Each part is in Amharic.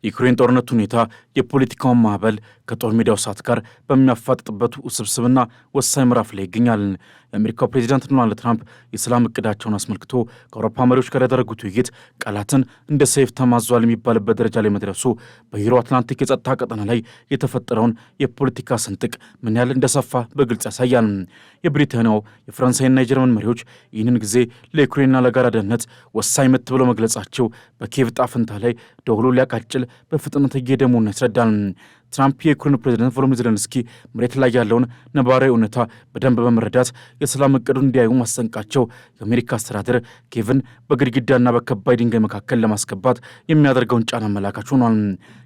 የዩክሬን ጦርነት ሁኔታ የፖለቲካውን ማዕበል ከጦር ሜዳው እሳት ጋር በሚያፋጥጥበት ውስብስብና ወሳኝ ምዕራፍ ላይ ይገኛል። የአሜሪካው ፕሬዚዳንት ዶናልድ ትራምፕ የሰላም እቅዳቸውን አስመልክቶ ከአውሮፓ መሪዎች ጋር ያደረጉት ውይይት ቃላትን እንደ ሰይፍ ተማዟል የሚባልበት ደረጃ ላይ መድረሱ በዩሮ አትላንቲክ የጸጥታ ቀጠና ላይ የተፈጠረውን የፖለቲካ ስንጥቅ ምን ያህል እንደሰፋ በግልጽ ያሳያል። የብሪታንያው የፈረንሳይና የጀርመን መሪዎች ይህንን ጊዜ ለዩክሬንና ለጋራ ደህንነት ወሳኝ ምት ብለው መግለጻቸው በኪየቭ ዕጣ ፈንታ ላይ ደውሎ ሊያቃጭል በፍጥነት እየሄደ መሆኑን ያስረዳል። ትራምፕ የዩክሬን ፕሬዝዳንት ቮሎዲሚር ዜሌንስኪ መሬት ላይ ያለውን ነባራዊ እውነታ በደንብ በመረዳት የሰላም እቅዱን እንዲያዩ ማስጠንቀቃቸው የአሜሪካ አስተዳደር ኪየቭን በግድግዳና በከባድ ድንጋይ መካከል ለማስገባት የሚያደርገውን ጫና አመላካች ሆኗል።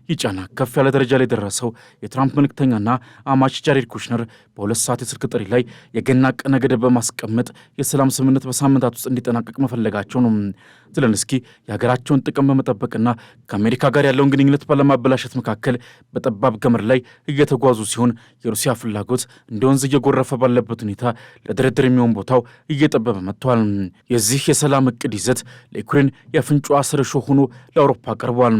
ይህ ጫና ከፍ ያለ ደረጃ ላይ ደረሰው የትራምፕ መልእክተኛና አማች ጃሬድ ኩሽነር በ2 ሰዓት የስልክ ጥሪ ላይ የገና ቀነ ገደብ በማስቀመጥ የሰላም ስምምነት በሳምንታት ውስጥ እንዲጠናቀቅ መፈለጋቸው ነው። ዜሌንስኪ የሀገራቸውን ጥቅም በመጠበቅና ከአሜሪካ ጋር ያለውን ግንኙነት ባለማበላሸት መካከል በጠባብ ገመድ ላይ እየተጓዙ ሲሆን የሩሲያ ፍላጎት እንደ ወንዝ እየጎረፈ ባለበት ሁኔታ ለድርድር የሚሆን ቦታው እየጠበበ መጥቷል። የዚህ የሰላም እቅድ ይዘት ለዩክሬን የአፍንጫዋ ስር እሾህ ሆኖ ለአውሮፓ ቀርቧል።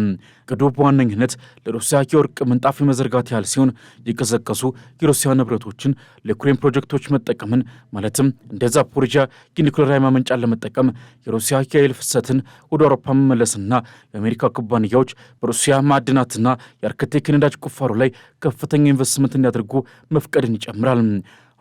እቅዱ በዋነኝነት ለሩሲያ የወርቅ ምንጣፍ የመዘርጋት ያህል ሲሆን የቀዘቀዙ የሩሲያ ንብረቶችን ለዩክሬን ፕሮጀክቶች መጠቀምን ማለትም እንደ ዛፖሪጃ የኒውክሌር ኃይል ማመንጫን ለመጠቀም የሩሲያ የኃይል ፍሰትን ወደ አውሮፓ መመለስና የአሜሪካ ኩባንያዎች በሩሲያ ማዕድናትና የአርክቴክ ነዳጅ ቁፋሮ ላይ ከፍተኛ ኢንቨስትመንት እንዲያደርጉ መፍቀድን ይጨምራል።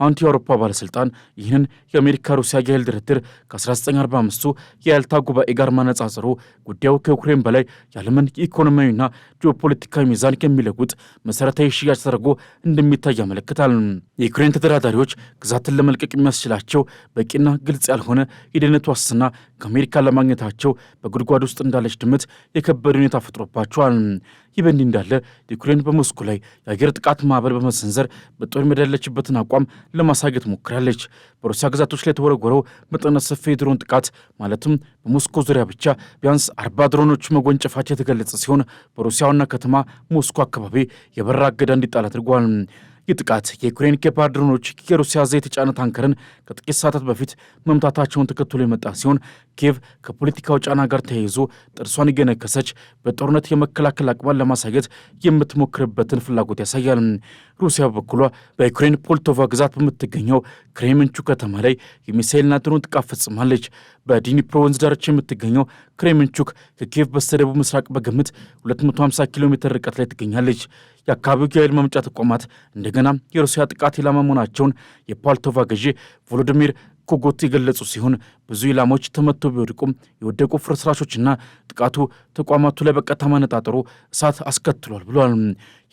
አንድ የአውሮፓ ባለሥልጣን ይህንን የአሜሪካ ሩሲያ የኃይል ድርድር ከ1945ቱ የያልታ ጉባኤ ጋር ማነጻጸሩ ጉዳዩ ከዩክሬን በላይ የዓለምን የኢኮኖሚያዊና ጂኦፖለቲካዊ ሚዛን የሚለውጥ መሠረታዊ ሽያጭ ተደርጎ እንደሚታይ ያመለክታል። የዩክሬን ተደራዳሪዎች ግዛትን ለመልቀቅ የሚያስችላቸው በቂና ግልጽ ያልሆነ የደህንነት ዋስትና ከአሜሪካ ለማግኘታቸው በጉድጓድ ውስጥ እንዳለች ድመት የከበደ ሁኔታ ፈጥሮባቸዋል። ይህ በእንዲህ እንዳለ ዩክሬን በሞስኮ ላይ የአየር ጥቃት ማዕበል በመሰንዘር በጦር ሜዳ ያለችበትን አቋም ለማሳየት ሞክራለች። በሩሲያ ግዛቶች ላይ የተወረወረው መጠነ ሰፊ የድሮን ጥቃት ማለትም በሞስኮ ዙሪያ ብቻ ቢያንስ 40 ድሮኖች መጎንጨፋቸው የተገለጸ ሲሆን በሩሲያ ዋና ከተማ ሞስኮ አካባቢ የበረራ እገዳ እንዲጣል አድርጓል። ይህ ጥቃት የዩክሬን ከባድ ድሮኖች የሩሲያ ዘይት የጫነ ታንከርን ከጥቂት ሰዓታት በፊት መምታታቸውን ተከትሎ የመጣ ሲሆን ኪየቭ ከፖለቲካው ጫና ጋር ተያይዞ ጥርሷን እየነከሰች በጦርነት የመከላከል አቅሟን ለማሳየት የምትሞክርበትን ፍላጎት ያሳያል። ሩሲያ በበኩሏ በዩክሬን ፖልቶቫ ግዛት በምትገኘው ክሬምንቹ ከተማ ላይ የሚሳኤልና ድሮን ጥቃት ፈጽማለች። በዲኒፕሮ ወንዝ ዳርቻ የምትገኘው ክሬምንቹክ ከኪየቭ በስተደቡብ ምስራቅ በግምት 250 ኪሎ ሜትር ርቀት ላይ ትገኛለች። የአካባቢው የኃይል ማመንጫ ተቋማት እንደገና የሩሲያ ጥቃት ኢላማ መሆናቸውን የፖልቶቫ ገዢ ቮሎዲሚር ኮጎት የገለጹ ሲሆን ብዙ ኢላማዎች ተመቶ ቢወድቁም የወደቁ ፍርስራሾችና ጥቃቱ ተቋማቱ ላይ በቀጥታ ማነጣጠሩ እሳት አስከትሏል ብሏል።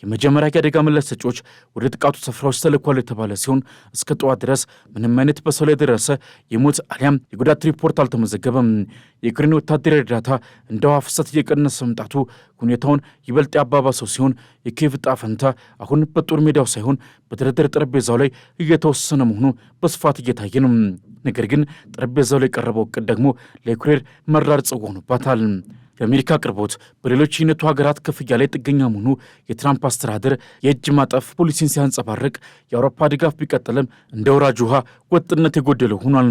የመጀመሪያ የአደጋ ምላሽ ሰጪዎች ወደ ጥቃቱ ስፍራዎች ተልኳል የተባለ ሲሆን እስከ ጠዋት ድረስ ምንም አይነት በሰው ላይ የደረሰ የሞት አሊያም የጉዳት ሪፖርት አልተመዘገበም። የዩክሬን ወታደራዊ እርዳታ እንደ ውሃ ፍሰት እየቀነሰ መምጣቱ ሁኔታውን ይበልጥ ያባባሰው ሲሆን የኪየቭ ዕጣ ፈንታ አሁን በጦር ሜዳው ሳይሆን በድርድር ጠረጴዛው ላይ እየተወሰነ መሆኑ በስፋት እየታየ ነው። ነገር ግን ጠረጴዛው ላይ የቀረበው እቅድ ደግሞ ለዩክሬን መራር ጽዋ ሆኖባታል። የአሜሪካ አቅርቦት በሌሎች አይነቱ ሀገራት ክፍያ ላይ ጥገኛ መሆኑ የትራምፕ አስተዳደር የእጅ ማጠፍ ፖሊሲን ሲያንጸባርቅ የአውሮፓ ድጋፍ ቢቀጥልም እንደ ወራጅ ውሃ ወጥነት የጎደለው ሆኗል።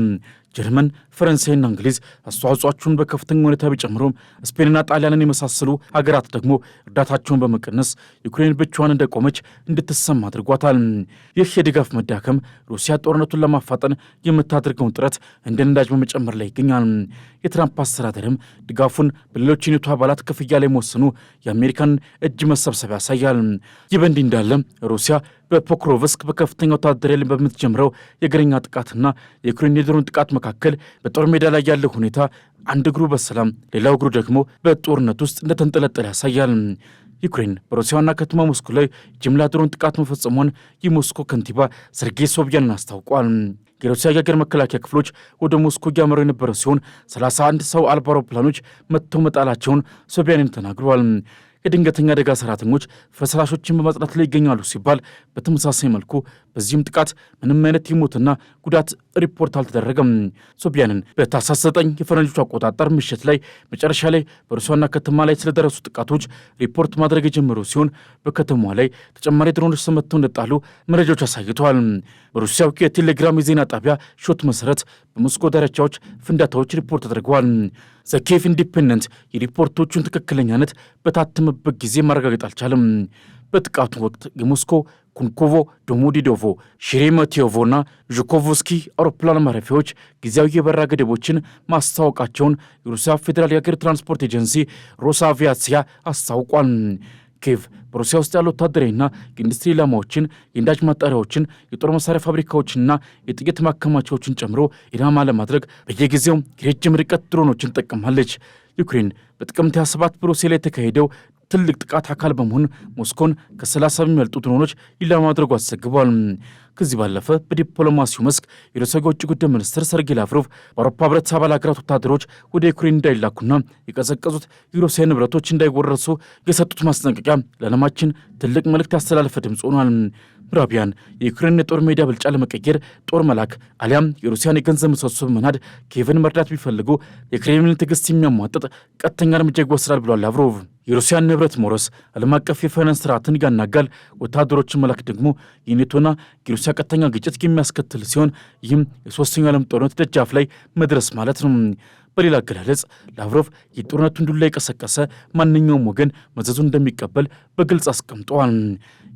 ጀርመን፣ ፈረንሳይና እንግሊዝ አስተዋጽኦአቸውን በከፍተኛ ሁኔታ ቢጨምሩም ስፔንና ጣሊያንን የመሳሰሉ ሀገራት ደግሞ እርዳታቸውን በመቀነስ ዩክሬን ብቻዋን እንደቆመች እንድትሰማ አድርጓታል። ይህ የድጋፍ መዳከም ሩሲያ ጦርነቱን ለማፋጠን የምታደርገውን ጥረት እንደ ነዳጅ በመጨመር ላይ ይገኛል። የትራምፕ አስተዳደርም ድጋፉን በሌሎች አይነቱ አባላት ክፍያ ላይ መወሰኑ የአሜሪካን እጅ መሰብሰብ ያሳያል። ይህ በእንዲህ እንዳለ ሩሲያ በፖክሮቭስክ በከፍተኛ ወታደራዊ ኃይል በምትጀምረው የእግረኛ ጥቃትና የዩክሬን የድሮን ጥቃት መካከል በጦር ሜዳ ላይ ያለው ሁኔታ አንድ እግሩ በሰላም ሌላው እግሩ ደግሞ በጦርነት ውስጥ እንደተንጠለጠለ ያሳያል። ዩክሬን በሩሲያ ዋና ከተማ ሞስኮ ላይ ጅምላ ድሮን ጥቃት መፈጸሟን የሞስኮ ከንቲባ ሰርጌይ ሶቢያንን አስታውቋል። የሩሲያ የአገር መከላከያ ክፍሎች ወደ ሞስኮ እያመሩ የነበረ ሲሆን 31 ሰው አልባ አውሮፕላኖች መጥተው መጣላቸውን ሶቢያንን ተናግረዋል። የድንገተኛ አደጋ ሰራተኞች ፍርስራሾችን በማጽዳት ላይ ይገኛሉ ሲባል በተመሳሳይ መልኩ በዚህም ጥቃት ምንም አይነት የሞትና ጉዳት ሪፖርት አልተደረገም። ሶቢያንን በታህሳስ 9 የፈረንጆቹ አቆጣጠር ምሽት ላይ መጨረሻ ላይ በሩሲያ ዋና ከተማ ላይ ስለደረሱ ጥቃቶች ሪፖርት ማድረግ የጀመሩ ሲሆን በከተማዋ ላይ ተጨማሪ ድሮኖች ተመተው እንደጣሉ መረጃዎች አሳይተዋል። በሩሲያው የቴሌግራም የዜና ጣቢያ ሾት መሰረት በሞስኮ ዳርቻዎች ፍንዳታዎች ሪፖርት ተደርገዋል። ዘኬፍ ኢንዲፔንደንት የሪፖርቶቹን ትክክለኛነት በታተመበት ጊዜ ማረጋገጥ አልቻለም። በጥቃቱ ወቅት የሞስኮ ኩንኮቮ፣ ዶሞዲዶቮ፣ ሼሬሜቲዮቮና ዡኮቭስኪ አውሮፕላን ማረፊያዎች ጊዜያዊ የበረራ ገደቦችን ማስታወቃቸውን የሩሲያ ፌዴራል የአየር ትራንስፖርት ኤጀንሲ ሮስአቪያሲያ አስታውቋል። ኪየቭ በሩሲያ ውስጥ ያሉ ወታደራዊና የኢንዱስትሪ ኢላማዎችን፣ የነዳጅ ማጣሪያዎችን፣ የጦር መሳሪያ ፋብሪካዎችንና የጥቂት ማከማቻዎችን ጨምሮ ኢላማ ለማድረግ በየጊዜው የረጅም ርቀት ድሮኖችን ትጠቀማለች። ዩክሬን በጥቅምት 27 በሩሲያ ላይ የተካሄደው ትልቅ ጥቃት አካል በመሆን ሞስኮን ከ30 የሚበልጡ ድሮኖች ኢላማ ማድረጓ ተዘግቧል። ከዚህ ባለፈ በዲፕሎማሲው መስክ የሩሲያ የውጭ ጉዳይ ሚኒስትር ሰርጌይ ላቭሮቭ በአውሮፓ ህብረት አባል ሀገራት ወታደሮች ወደ ዩክሬን እንዳይላኩና የቀዘቀዙት የሩሲያ ንብረቶች እንዳይወረሱ የሰጡት ማስጠንቀቂያ ለዓለማችን ትልቅ መልእክት ያስተላለፈ ድምፅ ሆኗል። ምዕራቢያን የዩክሬን የጦር ሜዳ ብልጫ ለመቀየር ጦር መላክ አሊያም የሩሲያን የገንዘብ ምሰሶ በመናድ ኪየቭን መርዳት ቢፈልጉ የክሬምሊን ትዕግስት የሚያሟጥጥ ቀጥተኛ እርምጃ ይወስዳል ብሏል ላቭሮቭ። የሩሲያን ንብረት መውረስ ዓለም አቀፍ የፋይናንስ ስርዓትን ያናጋል፣ ወታደሮችን መላክ ደግሞ የኔቶና የሩሲያ ቀጥተኛ ግጭት የሚያስከትል ሲሆን ይህም የሶስተኛው ዓለም ጦርነት ደጃፍ ላይ መድረስ ማለት ነው። በሌላ አገላለጽ ላቭሮቭ የጦርነቱን ዱላ የቀሰቀሰ ማንኛውም ወገን መዘዙን እንደሚቀበል በግልጽ አስቀምጠዋል።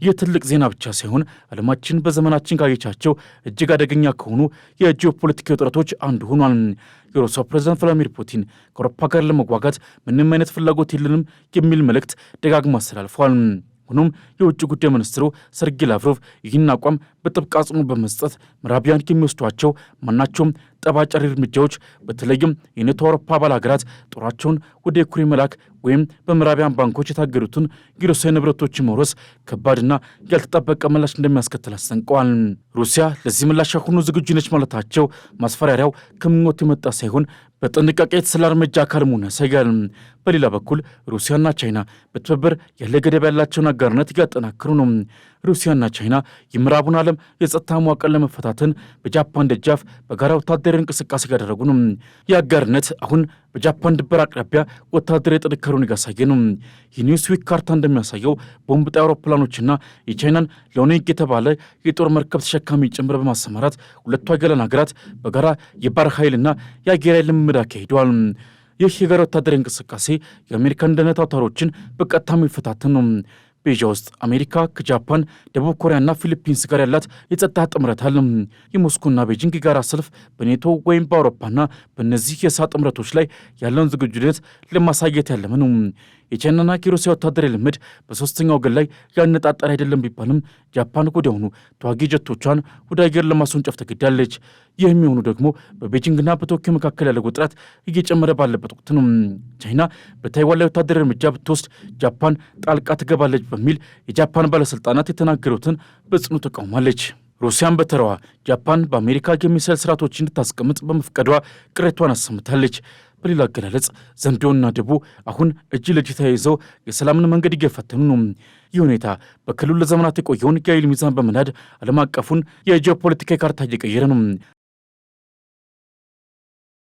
ይህ ትልቅ ዜና ብቻ ሳይሆን ዓለማችን በዘመናችን ካየቻቸው እጅግ አደገኛ ከሆኑ የጂኦፖለቲካ ውጥረቶች አንዱ ሆኗል። የሩሲያው ፕሬዝዳንት ቭላዲሚር ፑቲን ከአውሮፓ ጋር ለመዋጋት ምንም አይነት ፍላጎት የለንም የሚል መልእክት ደጋግሞ አስተላልፈዋል። ሆኖም የውጭ ጉዳይ ሚኒስትሩ ሰርጌይ ላቭሮቭ ይህን አቋም በጥብቅ አጽንኦት በመስጠት ምዕራቢያን የሚወስዷቸው ማናቸውም ጠባጫሪ እርምጃዎች በተለይም የኔቶ አውሮፓ አባል ሀገራት ጦራቸውን ወደ ዩክሬን መላክ ወይም በምዕራቢያን ባንኮች የታገዱትን የሩሲያ ንብረቶችን መውረስ ከባድና ያልተጠበቀ ምላሽ እንደሚያስከትል አስጠንቀዋል። ሩሲያ ለዚህ ምላሽ አሁኑ ዝግጁ ነች ማለታቸው ማስፈራሪያው ከምኞት የመጣ ሳይሆን በጥንቃቄ የተሰላ እርምጃ አካል መሆኑን ያሳያል። በሌላ በኩል ሩሲያና ቻይና በትብብር ያለ ገደብ ያላቸውን አጋርነት እያጠናከሩ ነው። ሩሲያና ቻይና የምዕራቡን ዓለም የጸጥታ መዋቅር ለመፈታተን በጃፓን ደጃፍ በጋራ ወታደራዊ እንቅስቃሴ ያደረጉ ነው። የአጋርነት አሁን በጃፓን ድንበር አቅራቢያ ወታደራዊ ጥንካሬውን እያሳየ ነው። የኒውስዊክ ካርታ እንደሚያሳየው ቦምብ ጣይ አውሮፕላኖችና የቻይናን ሎኒንግ የተባለ የጦር መርከብ ተሸካሚ ጭምር በማሰማራት ሁለቱ ሀያላን ሀገራት በጋራ የባህር ኃይልና የአየር ኃይል ልምምድ አካሂደዋል። ይህ የጋራ ወታደራዊ እንቅስቃሴ የአሜሪካን ደህንነት አውታሮችን በቀጥታ የሚፈታተን ነው። በኤዥያ ውስጥ አሜሪካ ከጃፓን፣ ደቡብ ኮሪያና ፊሊፒንስ ጋር ያላት የጸጥታ ጥምረት አለ። የሞስኮና ቤጂንግ የጋራ ሰልፍ በኔቶ ወይም በአውሮፓና በእነዚህ የእሳት ጥምረቶች ላይ ያለውን ዝግጁነት ለማሳየት ያለመ ነው። የቻይናና የሩሲያ ወታደራዊ ልምድ በሶስተኛው ወገን ላይ ያነጣጠረ አይደለም ቢባልም ጃፓን ወዲያውኑ ተዋጊ ጀቶቿን ወደ አየር ለማስወንጨፍ ተገዳለች። ይህ የሚሆኑ ደግሞ በቤጂንግና በቶኪዮ መካከል ያለው ውጥረት እየጨመረ ባለበት ወቅት ነው። ቻይና በታይዋን ላይ ወታደራዊ እርምጃ ብትወስድ ጃፓን ጣልቃ ትገባለች በሚል የጃፓን ባለሥልጣናት የተናገሩትን በጽኑ ተቃውማለች። ሩሲያን በተራዋ ጃፓን በአሜሪካ የሚሳይል ስርዓቶች እንድታስቀምጥ በመፍቀዷ ቅሬቷን አሰምታለች። በሌላ አገላለጽ ዘንዶና ድቡ አሁን እጅ ለእጅ ተያይዘው የሰላምን መንገድ እየፈተኑ ነው። ይህ ሁኔታ በክልሉ ለዘመናት የቆየውን የኃይል ሚዛን በመናድ ዓለም አቀፉን የጂኦፖለቲካ ካርታ እየቀየረ ነው።